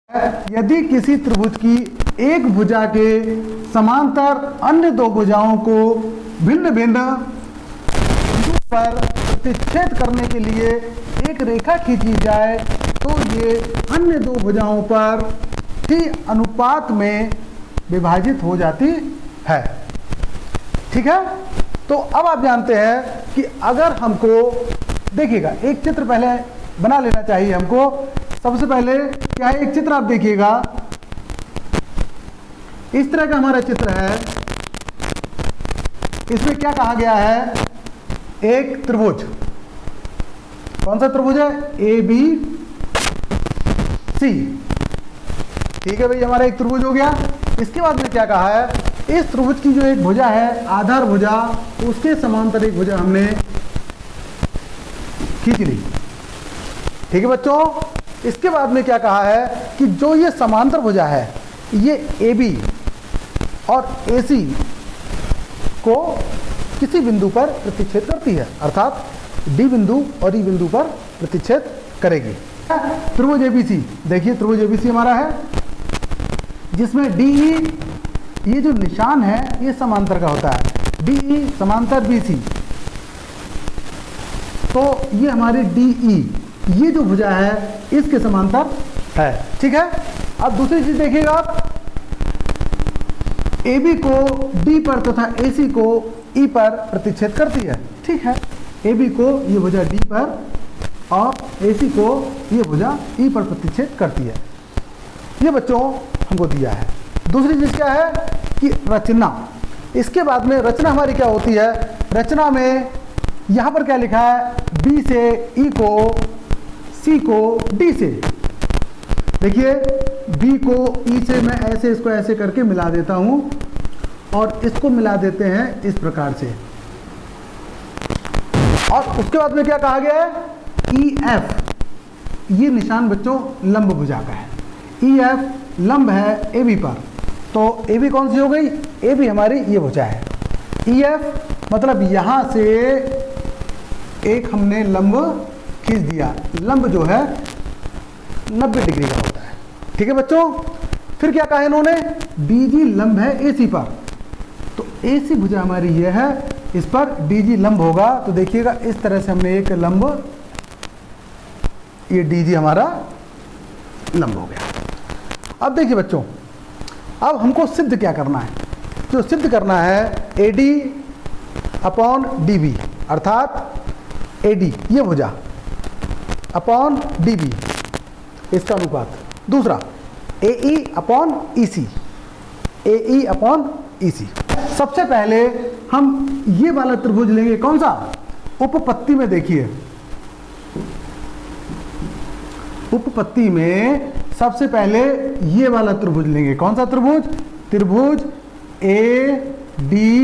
यदि किसी त्रिभुज की एक भुजा के समांतर अन्य दो भुजाओं को भिन्न भिन्न बिंदु पर प्रतिच्छेद करने के लिए एक रेखा खींची जाए तो ये अन्य दो भुजाओं पर ही अनुपात में विभाजित हो जाती है। ठीक है, तो अब आप जानते हैं कि अगर हमको देखिएगा एक चित्र पहले बना लेना चाहिए हमको। सबसे पहले क्या है, एक चित्र आप देखिएगा, इस तरह का हमारा चित्र है। इसमें क्या कहा गया है, एक त्रिभुज, कौन सा त्रिभुज है, ए बी सी। ठीक है भाई, हमारा एक त्रिभुज हो गया। इसके बाद में क्या कहा है, इस त्रिभुज की जो एक भुजा है आधार भुजा, उसके समांतर एक भुजा हमने खींच ली। ठीक है बच्चों, इसके बाद में क्या कहा है कि जो ये समांतर भुजा है ये AB और AC को किसी बिंदु पर प्रतिच्छेद करती है, अर्थात D बिंदु और E बिंदु पर प्रतिच्छेद करेगी। त्रिभुज ABC, देखिए त्रिभुज ABC हमारा है जिसमें DE, ये जो निशान है ये समांतर का होता है, DE समांतर BC, तो ये हमारी DE ये जो भुजा है इसके समांतर है। ठीक है, अब दूसरी चीज देखिएगा आप, AB को D पर तथा AC को E पर प्रतिच्छेद करती है। ठीक है, AB को ये भुजा D पर और AC को ये भुजा E पर प्रतिच्छेद करती है। ये बच्चों हमको दिया है। दूसरी चीज क्या है कि रचना, इसके बाद में रचना हमारी क्या होती है, रचना में यहां पर क्या लिखा है, B से E को, C को D से। देखिए B को E से मैं ऐसे इसको ऐसे करके मिला देता हूं और इसको मिला देते हैं इस प्रकार से। और उसके बाद में क्या कहा गया है, EF, ये निशान बच्चों लंब भुजा का है। EF लंब है AB पर, तो AB कौन सी हो गई, AB हमारी ये भुजा है। EF मतलब यहां से एक हमने लंब खींच दिया, लंब जो है 90 डिग्री का होता है। ठीक है बच्चों, फिर क्या कहा इन्होंने, DG लंब है AC पर, तो AC भुजा हमारी ये है, इस पर DG लंब होगा। तो देखिएगा इस तरह से हमने एक लंब, ये DG हमारा लंब हो गया। अब देखिए बच्चों, अब हमको सिद्ध क्या करना है, जो सिद्ध करना है AD अपॉन DB, अर्थात AD ये भुजा अपॉन DB इसका अनुपात। दूसरा AE upon EC, AE upon EC। सबसे पहले हम ये वाला त्रिभुज लेंगे, कौन सा, उपपत्ति में देखिए, उपपत्ति में सबसे पहले ये वाला त्रिभुज लेंगे, कौन सा त्रिभुज, त्रिभुज ADE।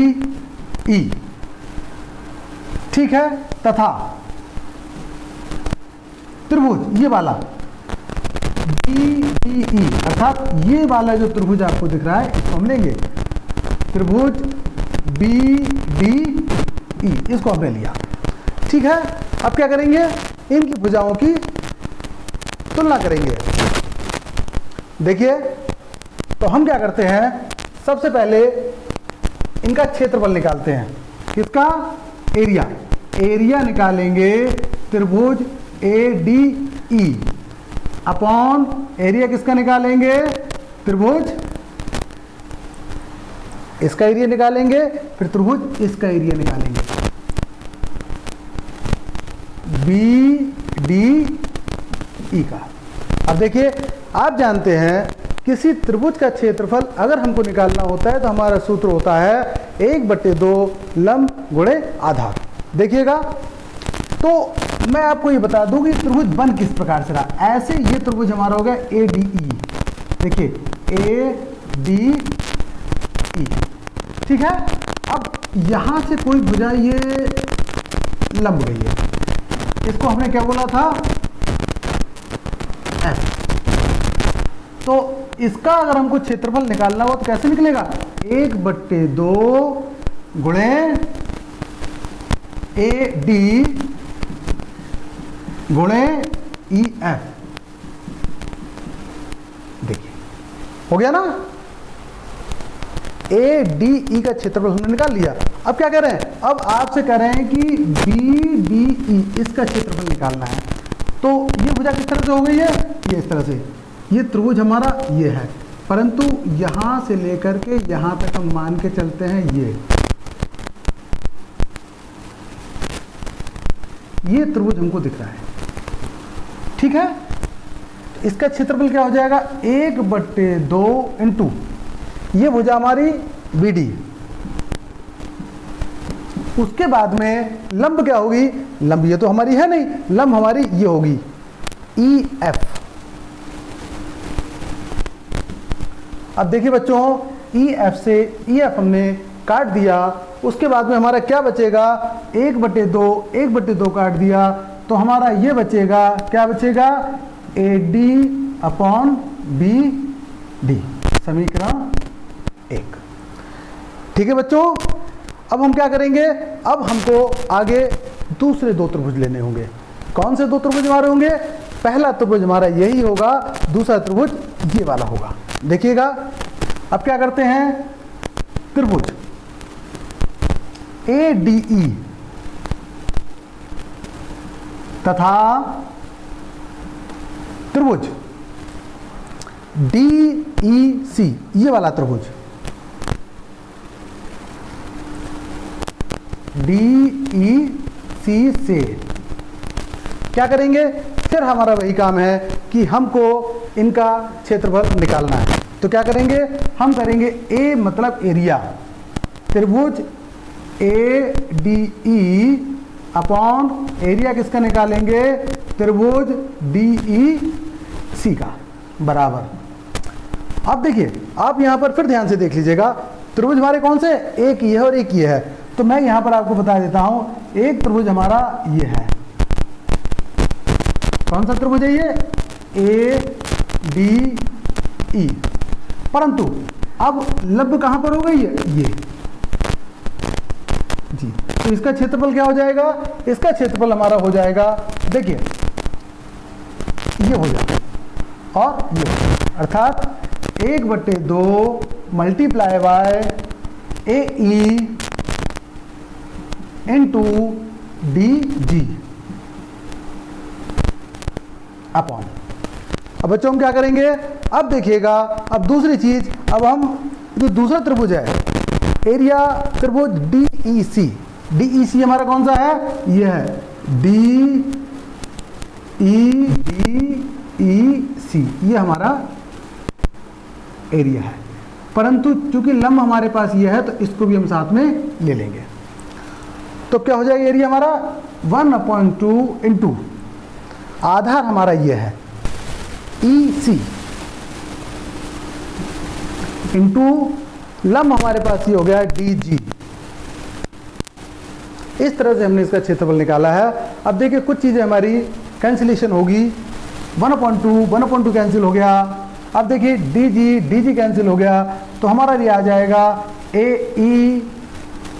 ठीक है, तथा त्रिभुज ये वाला BDE, अर्थात ये वाला जो त्रिभुज आपको दिख रहा है इसको हम लेंगे, त्रिभुज BDE, इसको हमने लिया। ठीक है, अब क्या करेंगे, इनकी भुजाओं की तुलना करेंगे। देखिए, तो हम क्या करते हैं, सबसे पहले इनका क्षेत्रफल निकालते हैं, किसका, एरिया, एरिया निकालेंगे त्रिभुज ADE अपॉन एरिया किसका निकालेंगे, त्रिभुज इसका एरिया निकालेंगे, फिर त्रिभुज इसका एरिया निकालेंगे, BDE का। अब देखिए, आप जानते हैं किसी त्रिभुज का क्षेत्रफल अगर हमको निकालना होता है तो हमारा सूत्र होता है 1/2 लंब गुणे आधार। देखिएगा, तो मैं आपको ये बता दूं कि त्रिभुज बन किस प्रकार से रहा। ऐसे ये त्रिभुज हमारा हो गया ADE, देखिए ADE। ठीक है, अब यहां से कोई भुजा ये लंब गई है, इसको हमने क्या बोला था, F। तो इसका अगर हमको क्षेत्रफल निकालना हो तो कैसे निकलेगा, 1/2 गुणे AD गुणे EF। हो गया ना। ए डी ई का क्षेत्रफल हमने निकाल लिया। अब क्या कह रहे हैं, अब आपसे कह रहे हैं कि बी डी ई इसका क्षेत्रफल निकालना है। तो ये भुजा किस तरह से हो गई है, ये इस तरह से, ये त्रिभुज हमारा ये है, परंतु यहां से लेकर के यहां तक हम मान के चलते हैं ये त्रिभुज हमको दिख रहा है, ठीक है। इसका क्षेत्रफल क्या हो जाएगा, 1/2 इंटू ये भुजा हमारी बी डी, उसके बाद में लंब क्या होगी, लंब ये तो हमारी है नहीं, लंब हमारी ये होगी ई एफ। अब देखिए बच्चों, ई एफ से ई एफ हमने काट दिया, उसके बाद में हमारा क्या बचेगा, 1/2 काट दिया तो हमारा ये बचेगा, क्या बचेगा, A D upon B D, समीकरण 1। ठीक है बच्चों, अब हम क्या करेंगे, अब हमको आगे दूसरे दो त्रिभुज लेने होंगे। कौन से दो त्रिभुज हमारे होंगे, पहला त्रिभुज हमारा यही होगा, दूसरा त्रिभुज ये वाला होगा। देखिएगा, अब क्या करते हैं, त्रिभुज ए डी ई तथा त्रिभुज डी ई सी, ये वाला त्रिभुज डी ई सी से क्या करेंगे, फिर हमारा वही काम है कि हमको इनका क्षेत्रफल निकालना है। तो क्या करेंगे, हम करेंगे ए मतलब एरिया, त्रिभुज A D E upon area किसका निकालेंगे, त्रिभुज डी ई सी का, बराबर। अब देखिए, आप यहां पर फिर ध्यान से देख लीजिएगा, त्रिभुज हमारे कौन से, एक ये है और एक ये है। तो मैं यहां पर आपको बता देता हूं, एक त्रिभुज हमारा ये है, कौन सा त्रिभुज है ये, ए डी ई, परंतु अब लंब कहां पर हो गई है, ये जी। तो इसका क्षेत्रफल क्या हो जाएगा, इसका क्षेत्रफल हमारा हो जाएगा, देखिए ये हो जाएगा और ये हो जाएगा, अर्थात 1/2 multiply by A E into D G upon. अब बच्चों हम क्या करेंगे, अब देखिएगा, अब दूसरी चीज, अब हम जो दूसरा त्रिभुज है, एरिया त्रिभुज डी ई सी, डी ई सी हमारा कौन सा है, ये है डी ई सी, ये हमारा एरिया है, परंतु चूंकि लंब हमारे पास ये है तो इसको भी हम साथ में ले लेंगे। तो क्या हो जाएगा, एरिया हमारा 1/2 इंटू आधार हमारा ये है ई सी इंटू लंब हमारे पास ये हो गया डी जी। इस तरह से हमने इसका क्षेत्रफल निकाला है। अब देखिए, कुछ चीजें हमारी कैंसिलेशन होगी, 1/2 कैंसिल हो गया। अब देखिए डी जी कैंसिल हो गया, तो हमारा ये आ जाएगा ए ई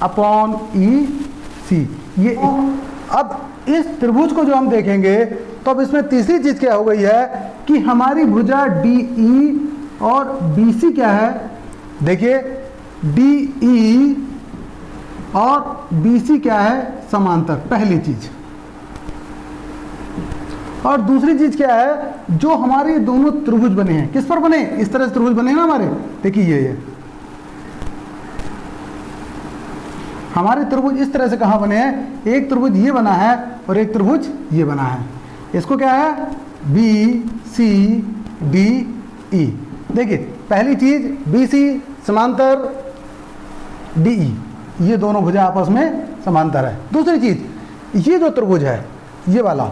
अपॉन ई सी, ये। अब इस त्रिभुज को जो हम देखेंगे तो अब इसमें तीसरी चीज क्या हो गई है कि हमारी भुजा डी ई और बी सी क्या है, देखिए डी ई और बी सी क्या है, समांतर, पहली चीज। और दूसरी चीज क्या है, जो हमारे दोनों त्रिभुज बने हैं, किस पर बने, इस तरह से त्रिभुज बने ना हमारे, देखिए ये हमारे त्रिभुज इस तरह से कहां बने हैं, एक त्रिभुज ये बना है और एक त्रिभुज ये बना है। इसको क्या है, बी सी डी ई। देखिए पहली चीज बी सी समांतर डी ई, ये दोनों भुजा आपस में समांतर है। दूसरी चीज ये जो त्रिभुज है ये वाला,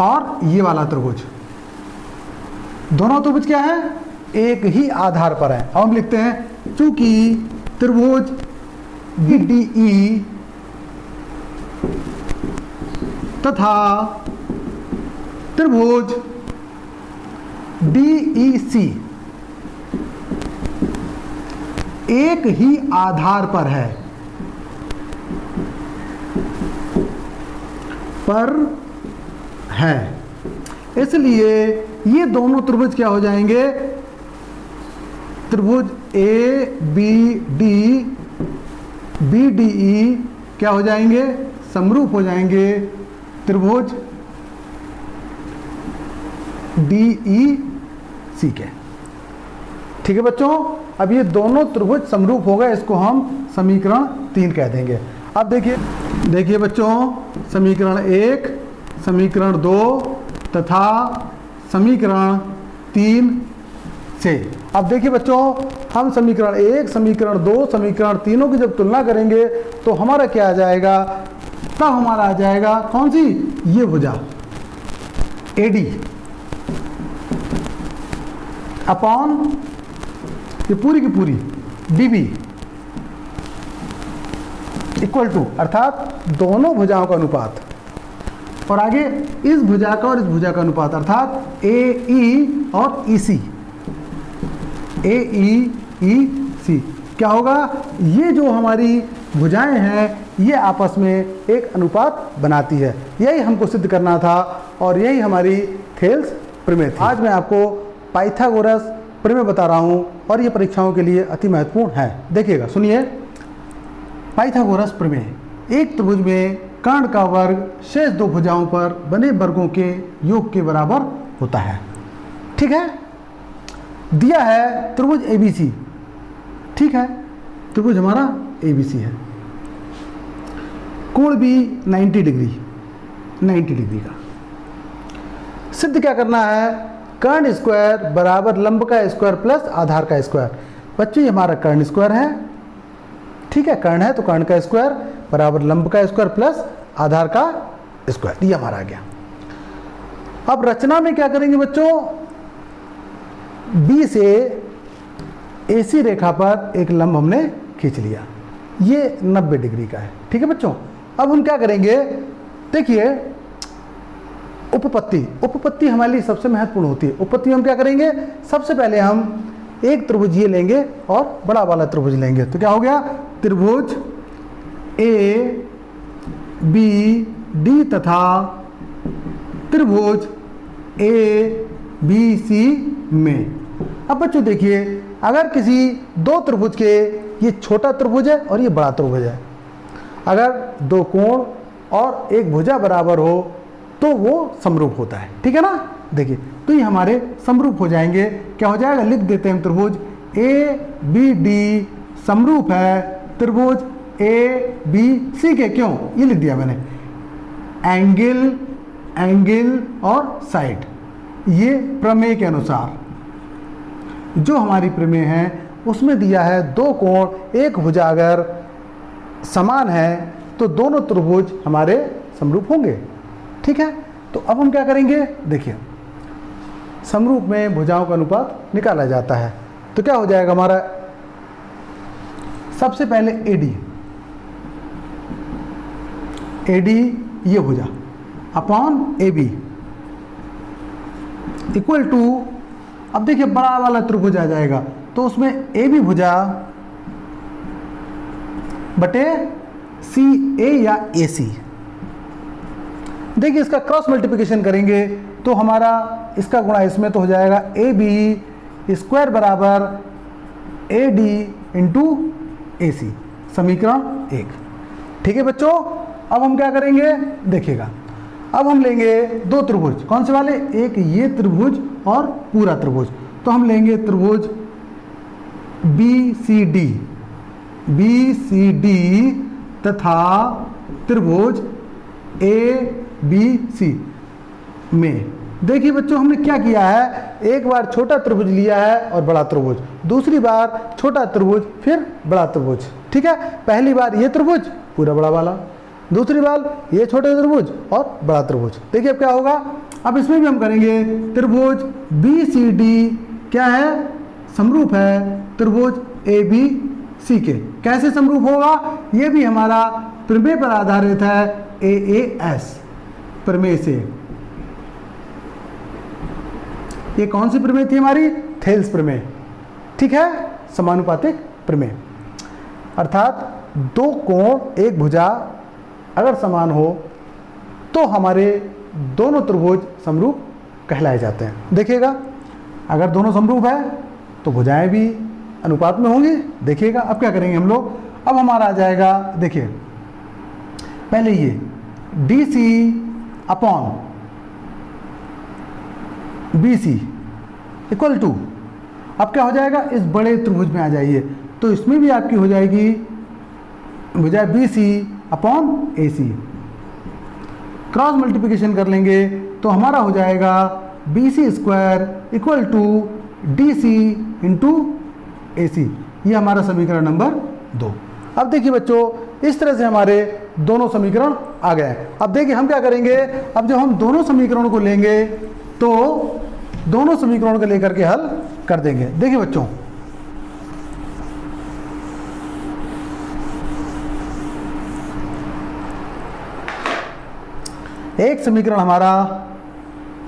और ये वाला त्रिभुज, दोनों त्रिभुज क्या है, एक ही आधार पर है। अब हम लिखते हैं, चूंकि त्रिभुज बी डी ई तथा त्रिभुज डी ई सी एक ही आधार पर है, पर है, इसलिए ये दोनों त्रिभुज क्या हो जाएंगे, त्रिभुज A B D B D E क्या हो जाएंगे, समरूप हो जाएंगे त्रिभुज डी ई सी के। ठीक है बच्चों, अब ये दोनों त्रिभुज समरूप हो गए, इसको हम समीकरण 3 कह देंगे। अब देखिए बच्चों, समीकरण 1, समीकरण 2 तथा समीकरण 3 से। अब देखिए बच्चों, हम समीकरण 1, समीकरण 2, समीकरण 3 की जब तुलना करेंगे तो हमारा क्या आ जाएगा, तब हमारा आ जाएगा कौन सी, ये भुजा एडी अपॉन ये पूरी की पूरी डीबी इक्वल टू, अर्थात दोनों भुजाओं का अनुपात, और आगे इस भुजा का और इस भुजा का अनुपात, अर्थात ए ई और ई सी, ए ई सी क्या होगा, ये जो हमारी भुजाएं हैं ये आपस में एक अनुपात बनाती है। यही हमको सिद्ध करना था और यही हमारी थेल्स प्रमेय थी। आज मैं आपको पाइथागोरस प्रमेय बता रहा हूँ और ये परीक्षाओं के लिए अति महत्वपूर्ण है। देखिएगा, सुनिए। पाइथागोरस प्रमेय, एक त्रिभुज में कर्ण का वर्ग शेष दो भुजाओं पर बने वर्गों के योग के बराबर होता है। ठीक है, दिया है त्रिभुज एबीसी। ठीक है, त्रिभुज हमारा एबीसी है, कोण भी 90 डिग्री का। सिद्ध क्या करना है, कर्ण स्क्वायर बराबर लंब का स्क्वायर प्लस आधार का स्क्वायर। बच्चों ये हमारा कर्ण स्क्वायर है, ठीक है, कर्ण है तो कर्ण का स्क्वायर बराबर लंब का स्क्वायर प्लस आधार का स्क्वायर, ये हमारा आ गया। अब रचना में क्या करेंगे बच्चों, बी से एसी रेखा पर एक लंब हमने खींच लिया, ये 90 डिग्री का है। ठीक है बच्चों, अब हम क्या करेंगे, देखिए उपपत्ति हमारे लिए सबसे महत्वपूर्ण होती है। उपपत्ति हम क्या करेंगे, सबसे पहले हम एक त्रिभुज ये लेंगे और बड़ा वाला त्रिभुज लेंगे, तो क्या हो गया, त्रिभुज ए बी डी तथा त्रिभुज ए बी सी में। अब बच्चों देखिए, अगर किसी दो त्रिभुज के, ये छोटा त्रिभुज है और ये बड़ा त्रिभुज है, अगर दो कोण और एक भुजा बराबर हो तो वो समरूप होता है। ठीक है ना, देखिए तो ये हमारे समरूप हो जाएंगे। क्या हो जाएगा, लिख देते हैं, त्रिभुज ए बी डी समरूप है त्रिभुज ए बी सी के। क्यों, ये लिख दिया मैंने, एंगल और साइड, ये प्रमेय के अनुसार जो हमारी प्रमेय है उसमें दिया है दो कोण एक भुजा अगर समान है तो दोनों त्रिभुज हमारे समरूप होंगे। ठीक है, तो अब हम क्या करेंगे, देखिए समरूप में भुजाओं का अनुपात निकाला जाता है, तो क्या हो जाएगा हमारा, सबसे पहले एडी ये भुजा upon A B equal to, अब देखिए बड़ा वाला त्रिभुज आ जाएगा तो उसमें ए बी भुजा बटे सी ए या ए सी। देखिए इसका क्रॉस मल्टीप्लिकेशन करेंगे तो हमारा इसका गुणा इसमें तो हो जाएगा ए बी स्क्वायर बराबर ए डी इंटू ए सी, समीकरण 1। ठीक है बच्चों, अब हम क्या करेंगे, देखिएगा अब हम लेंगे दो त्रिभुज, कौन से वाले, एक ये त्रिभुज और पूरा त्रिभुज, तो हम लेंगे त्रिभुज बी सी डी तथा त्रिभुज ए बी सी में। देखिए बच्चों हमने क्या किया है, एक बार छोटा त्रिभुज लिया है और बड़ा त्रिभुज, दूसरी बार छोटा त्रिभुज फिर बड़ा त्रिभुज। ठीक है, पहली बार ये त्रिभुज पूरा बड़ा वाला, दूसरी बार ये छोटे त्रिभुज और बड़ा त्रिभुज। देखिए अब क्या होगा, अब इसमें भी हम करेंगे, त्रिभुज बी सी डी क्या है, समरूप है त्रिभुज ए बी सी के। कैसे समरूप होगा, ये भी हमारा प्रमेय पर आधारित है, AAS प्रमेय से। ये कौन सी प्रमेय थी हमारी, थेल्स प्रमेय। ठीक है, समानुपातिक प्रमेय, अर्थात दो कोण एक भुजा अगर समान हो तो हमारे दोनों त्रिभुज समरूप कहलाए जाते हैं। देखिएगा, अगर दोनों समरूप है तो भुजाएं भी अनुपात में होंगी। देखिएगा अब क्या करेंगे हम लोग, अब हमारा आ जाएगा, देखिए पहले ये D C upon B C equal to, अब क्या हो जाएगा, इस बड़े त्रिभुज में आ जाइए, तो इसमें भी आपकी हो जाएगी भुजा B C upon A C. Cross multiplication कर लेंगे तो हमारा हो जाएगा B C square equal to D C into A C. ये हमारा समीकरण नंबर 2। अब देखिए बच्चों, इस तरह से हमारे दोनों समीकरण आ गए। अब देखिए हम क्या करेंगे, अब जब हम दोनों समीकरणों को लेंगे तो दोनों समीकरणों को लेकर के हल कर देंगे। देखिए बच्चों, एक समीकरण हमारा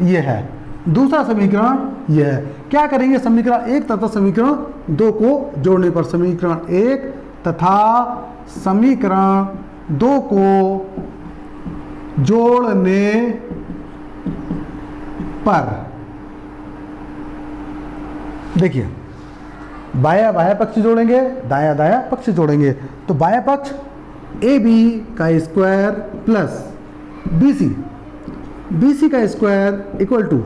ये है, दूसरा समीकरण ये है। क्या करेंगे, समीकरण 1 तथा समीकरण 2 को जोड़ने पर, समीकरण 1 तथा समीकरण 2 को जोड़ने पर, देखिए बाया बाया पक्ष जोड़ेंगे, दाया दाया पक्ष जोड़ेंगे, तो बाया पक्ष ए बी का स्क्वायर प्लस बी सी का स्क्वायर इक्वल टू,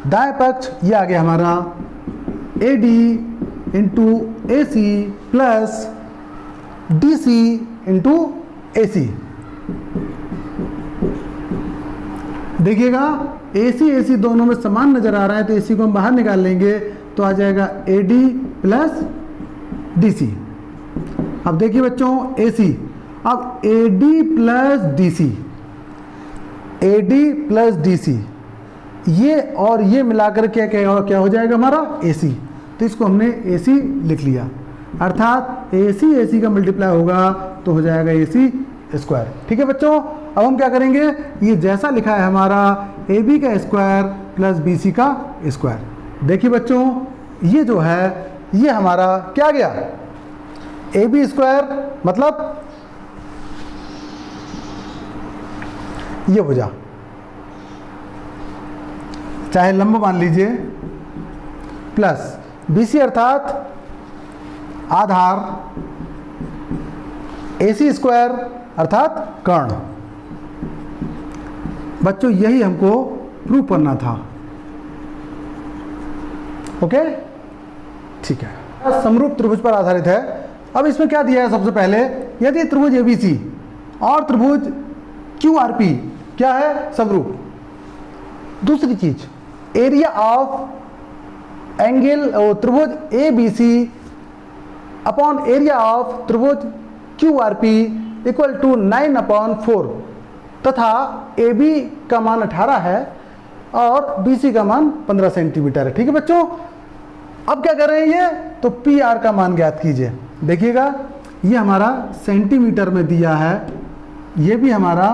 दाया पक्ष ये आ गया हमारा A D into A C plus D C into A C. देखिएगा ए सी दोनों में समान नजर आ रहा है, तो ए सी को हम बाहर निकाल लेंगे तो आ जाएगा A D plus D C. अब देखिए बच्चों ए सी, अब A D plus D C, A D plus D C, ये और ये मिलाकर क्या हो जाएगा हमारा ए सी। तो इसको हमने ए सी लिख लिया, अर्थात ए सी का मल्टीप्लाई होगा तो हो जाएगा ए सी स्क्वायर। ठीक है बच्चों, अब हम क्या करेंगे, ये जैसा लिखा है हमारा ए बी का स्क्वायर प्लस बी सी का स्क्वायर। देखिए बच्चों, ये जो है ये हमारा क्या गया, ए बी स्क्वायर मतलब ये भुजा, चाहे लंब मान लीजिए, प्लस बी सी अर्थात आधार, ए सी स्क्वायर अर्थात कर्ण। बच्चों यही हमको प्रूव करना था। ओके, ठीक है, समरूप त्रिभुज पर आधारित है। अब इसमें क्या दिया है, सबसे पहले यदि त्रिभुज एबीसी और त्रिभुज क्यूआरपी क्या है, समरूप। दूसरी चीज, एरिया ऑफ एंगल त्रिभुज एबीसी अपॉन एरिया ऑफ त्रिभुज क्यूआरपी इक्वल टू 9/4 तथा ए बी का मान 18 है और बी सी का मान 15 सेंटीमीटर है। ठीक है बच्चों, अब क्या कर रहे हैं ये, तो पी आर का मान ज्ञात कीजिए। देखिएगा ये हमारा सेंटीमीटर में दिया है, ये भी हमारा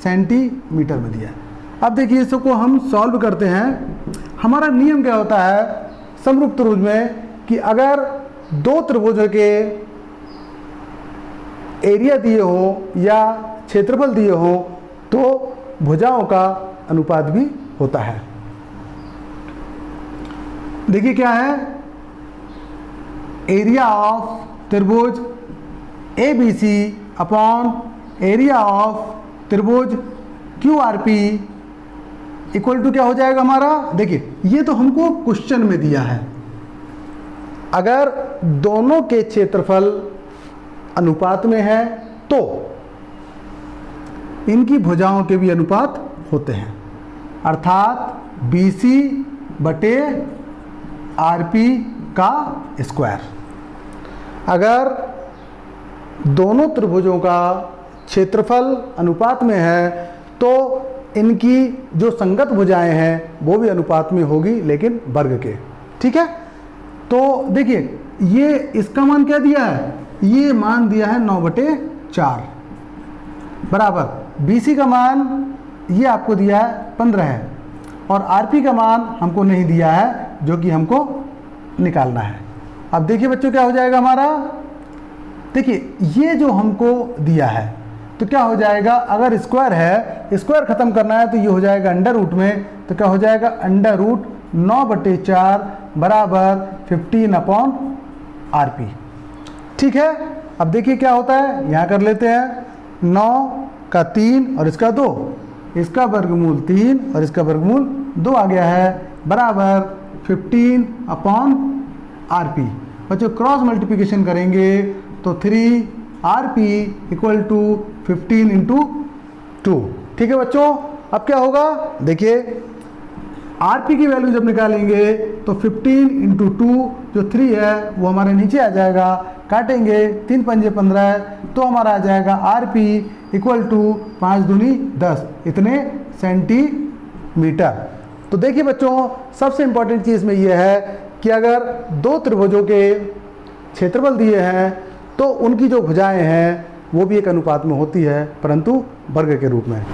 सेंटीमीटर में दिया है। अब देखिए इसको हम सॉल्व करते हैं। हमारा नियम क्या होता है समरूप त्रिभुज में, कि अगर दो त्रिभुजों के एरिया दिए हो या क्षेत्रफल दिए हो तो भुजाओं का अनुपात भी होता है। देखिए क्या है, एरिया ऑफ त्रिभुज A B C upon area of त्रिभुज Q R P equal to क्या हो जाएगा हमारा। देखिए ये तो हमको क्वेश्चन में दिया है, अगर दोनों के क्षेत्रफल अनुपात में है तो इनकी भुजाओं के भी अनुपात होते हैं, अर्थात BC बटे RP का स्क्वायर। अगर दोनों त्रिभुजों का क्षेत्रफल अनुपात में है तो इनकी जो संगत भुजाएं हैं वो भी अनुपात में होगी, लेकिन वर्ग के। ठीक है, तो देखिए ये इसका मान क्या दिया है, ये मान दिया है 9/4 बराबर BC का मान ये आपको दिया है 15 है और RP का मान हमको नहीं दिया है, जो कि हमको निकालना है। अब देखिए बच्चों क्या हो जाएगा हमारा, देखिए ये जो हमको दिया है तो क्या हो जाएगा, अगर स्क्वायर है, स्क्वायर खत्म करना है तो ये हो जाएगा अंडर रूट में, तो क्या हो जाएगा अंडर रूट 9/4 बराबर 15/RP। ठीक है, अब देखिए क्या होता है, यहाँ कर लेते हैं 9 का 3 और इसका 2, इसका वर्गमूल 3 और इसका वर्गमूल 2 आ गया है, बराबर 15/RP। बच्चों क्रॉस मल्टीप्लिकेशन करेंगे तो 3RP इक्वल टू 15 × 2। ठीक है बच्चों, अब क्या होगा, देखिए RP की वैल्यू जब निकालेंगे तो 15 × 2 जो 3 है वो हमारे नीचे आ जाएगा, काटेंगे 3 पंजे 15 तो हमारा आ जाएगा RP इक्वल टू 5 दूनी 10 इतने सेंटीमीटर। तो देखिए बच्चों सबसे इंपॉर्टेंट चीज़ में ये है कि अगर दो त्रिभुजों के क्षेत्रफल दिए हैं तो उनकी जो भुजाएं हैं वो भी एक अनुपात में होती है, परंतु वर्ग के रूप में।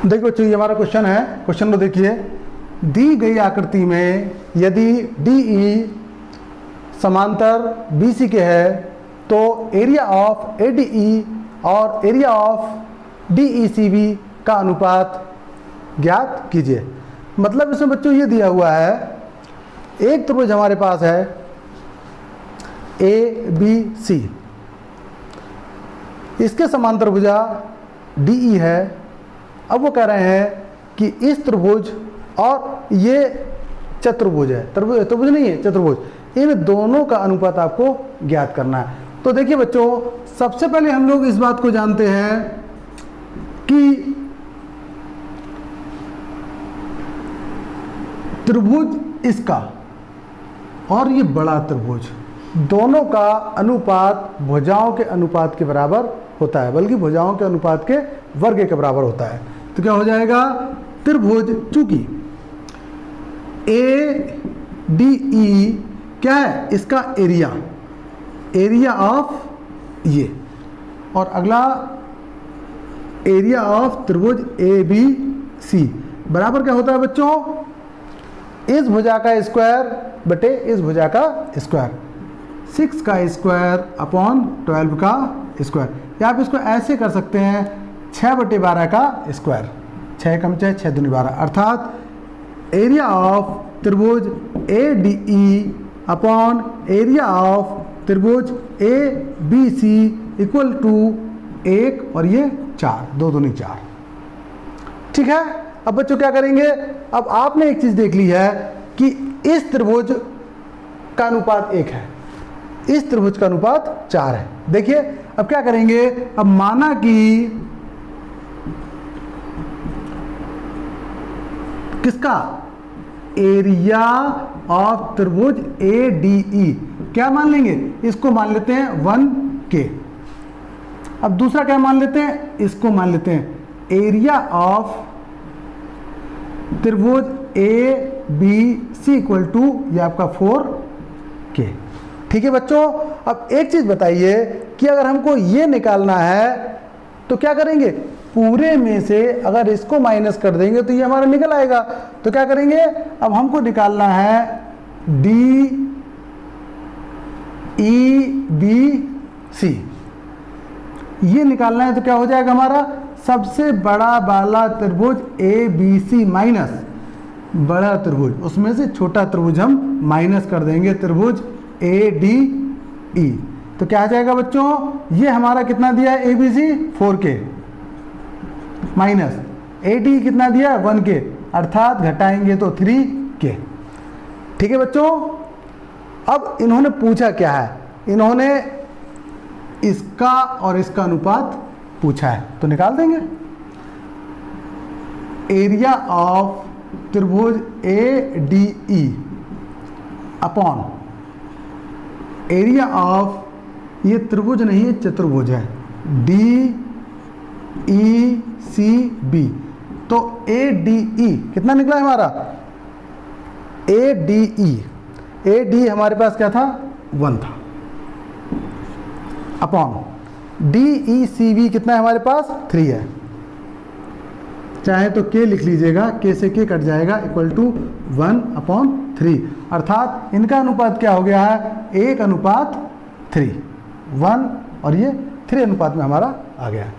देखिए बच्चों ये हमारा क्वेश्चन है, क्वेश्चन को देखिए, दी गई आकृति में यदि DE समांतर BC के है तो एरिया ऑफ ADE और एरिया ऑफ DECB का अनुपात ज्ञात कीजिए। मतलब इसमें बच्चों ये दिया हुआ है, एक त्रिभुज हमारे पास है ABC, इसके समांतर भुजा DE है। अब वो कह रहे हैं कि इस त्रिभुज और ये चतुर्भुज है, त्रिभुज नहीं है चतुर्भुज, इन दोनों का अनुपात आपको ज्ञात करना है। तो देखिए बच्चों सबसे पहले हम लोग इस बात को जानते हैं कि त्रिभुज इसका और ये बड़ा त्रिभुज दोनों का अनुपात भुजाओं के अनुपात के बराबर होता है, बल्कि भुजाओं के अनुपात के वर्ग के बराबर होता है। तो क्या हो जाएगा, त्रिभुज चूंकि ADE क्या है, इसका एरिया, एरिया ऑफ ये, और अगला एरिया ऑफ त्रिभुज ABC बराबर क्या होता है बच्चों, इस भुजा का स्क्वायर बटे इस भुजा का स्क्वायर, 6 का स्क्वायर अपॉन 12 का स्क्वायर, या आप इसको ऐसे कर सकते हैं 6/12 का स्क्वायर, 6 कम 6 6 दूनी 12, अर्थात एरिया ऑफ त्रिभुज ADE अपॉन एरिया ऑफ त्रिभुज ABC इक्वल टू 1 और ये 4, 2 दूनी 4। ठीक है, अब बच्चों क्या करेंगे, अब आपने एक चीज देख ली है कि इस त्रिभुज का अनुपात 1 है, इस त्रिभुज का अनुपात 4 है। देखिए अब क्या करेंगे, अब माना कि किसका, एरिया ऑफ त्रिभुज ADE क्या मान लेंगे, इसको मान लेते हैं 1K। अब दूसरा क्या मान लेते हैं, इसको मान लेते हैं एरिया ऑफ त्रिभुज ABC इक्वल टू ये आपका 4K। ठीक है बच्चों, अब एक चीज बताइए कि अगर हमको ये निकालना है तो क्या करेंगे, पूरे में से अगर इसको माइनस कर देंगे तो ये हमारा निकल आएगा। तो क्या करेंगे, अब हमको निकालना है DEBC, ये निकालना है। तो क्या हो जाएगा हमारा, सबसे बड़ा वाला त्रिभुज ABC माइनस बड़ा त्रिभुज, उसमें से छोटा त्रिभुज हम माइनस कर देंगे, त्रिभुज ADE। तो क्या आ जाएगा बच्चों, ये हमारा कितना दिया है ABC 4K माइनस ADE कितना दिया है 1K, अर्थात घटाएंगे तो 3K। ठीक है बच्चों, अब इन्होंने पूछा क्या है, इन्होंने इसका और इसका अनुपात पूछा है, तो निकाल देंगे। एरिया ऑफ त्रिभुज ADE अपॉन एरिया ऑफ, ये त्रिभुज नहीं है चतुर्भुज है, DECB। तो ADE कितना निकला है हमारा, ADE हमारे पास क्या था 1 था, अपॉन DECB कितना है हमारे पास 3 है, चाहे तो K लिख लीजिएगा, K से K कट जाएगा, इक्वल टू 1/3, अर्थात इनका अनुपात क्या हो गया है 1:3, 1 और ये 3 अनुपात में हमारा आ गया है।